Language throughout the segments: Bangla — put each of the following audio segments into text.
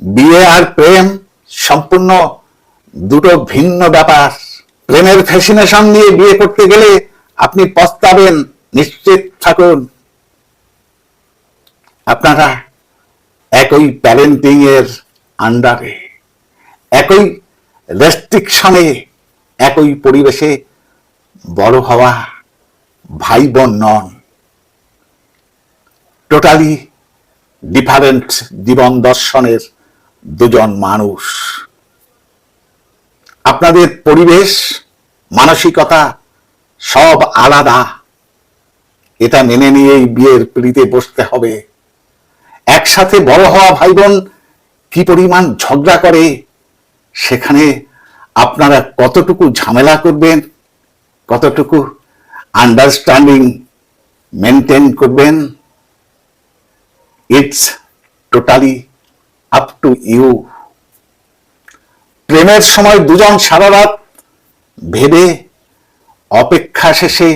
বিয়ে আর প্রেম সম্পূর্ণ দুটো ভিন্ন ব্যাপার। প্রেমের ফ্যাসিনেশন নিয়ে বিয়ে করতে গেলে আপনি পস্তাবেন, নিশ্চিত থাকুন। আপনারা একই প্যারেন্টিং এর আন্ডারে, একই রেস্ট্রিকশনে, একই পরিবেশে বড় হওয়া ভাই বোন নন। টোটালি ডিফারেন্ট জীবন দর্শনের দুজন মানুষ। আপনাদের পরিবেশ, মানসিকতা সব আলাদা। এটা মেনে নিয়েই বিয়ের পিঁড়িতে বসতে হবে। একসাথে বড় হওয়া ভাই বোন কি পরিমাণ ঝগড়া করে, সেখানে আপনারা কতটুকু ঝামেলা করবেন, কতটুকু আন্ডারস্ট্যান্ডিং মেনটেন করবেন, it's totally up to you. প্রেমের সময় দুজন সারা রাত ভেবে অপেক্ষা শেষে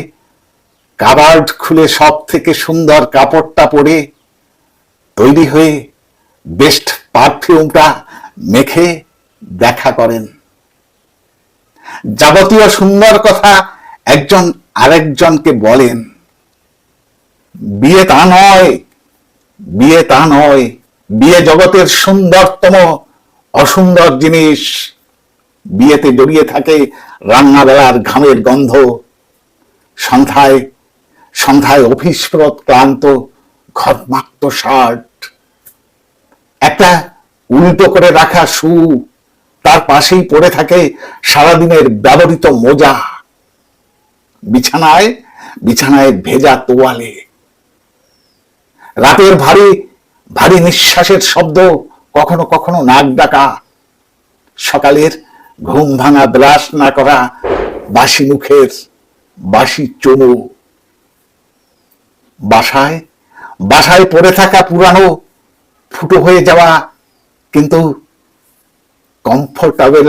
কাবার্ড খুলে সব থেকে সুন্দর কাপড়টা পরে তৈরি হয়ে বেস্ট পারফিউমটা মেখে দেখা করেন। যাবতীয় সুন্দর কথা একজন আরেকজনকে বলেন। বিয়ে তা নয়, বিয়ে তা নয়। বিয়ে জগতের সুন্দরতম অসুন্দর জিনিস। বিয়েতে জড়িয়ে থাকে রান্নাবেলার ঘামের গন্ধ, সন্ধ্যায় সন্ধ্যায় অফিস ফেরত ক্লান্ত ঘর্মাক্ত শার্ট, একটা উল্টো করে রাখা শু, তার পাশেই পড়ে থাকে সারাদিনের ব্যবহৃত মোজা, বিছানায় বিছানায় ভেজা তোয়ালে, রাতের ভারী ভারী নিঃশ্বাসের শব্দ, কখনো কখনো নাক ডাকা, সকালের ঘুম ভাঙা ব্রাশ না করা বাসি মুখের বাসি চুমু, বাসায় বাসায় পড়ে থাকা পুরানো ফুটো হয়ে যাওয়া কিন্তু কমফোর্টেবল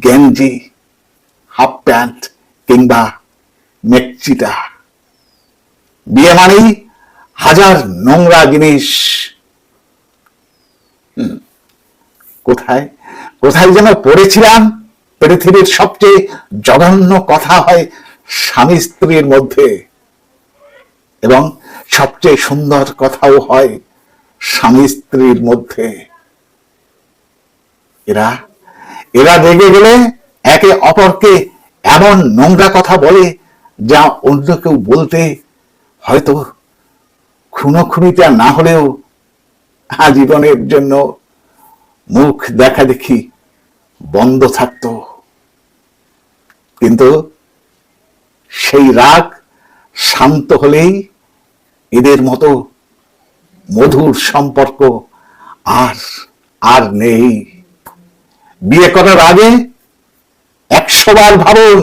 গেঞ্জি, হাফ প্যান্ট কিংবা মেক্সিটা। বিয়ে মানেই হাজার নোংরা জিনিস। কোথায় কোথায় যেন পড়েছিলাম, পৃথিবীর সবচেয়ে জঘন্য কথা হয় স্বামী স্ত্রীর মধ্যে, এবং সবচেয়ে সুন্দর কথাও হয় স্বামী স্ত্রীর মধ্যে। এরা এরা রেগে গেলে একে অপরকে এমন নোংরা কথা বলে যা অন্য কেউ বলতে হয়তো খুনোখুনিটা না হলেও আজীবনের জন্য মুখ দেখা দেখি বন্ধ থাকতো। কিন্তু সেই রাগ শান্ত হলেই এদের মতো মধুর সম্পর্ক আর আর নেই। বিয়ে করার আগে 100 বার ভাবুন,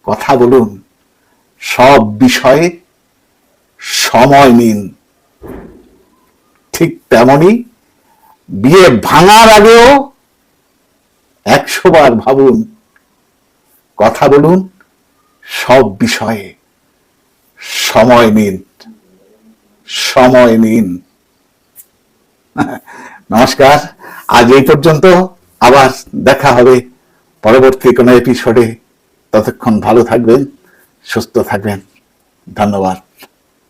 কথা বলুন, সব বিষয়ে সময় নিন। ঠিক তেমনি বিয়ে ভাঙার আগেও 100 বার ভাবুন, কথা বলুন, সব বিষয়ে সময় নিন, সময় নিন। নমস্কার, আজ এই পর্যন্ত। আবার দেখা হবে পরবর্তী কোনো এপিসোডে। ততক্ষণ ভালো থাকবেন, সুস্থ থাকবেন। ধন্যবাদ।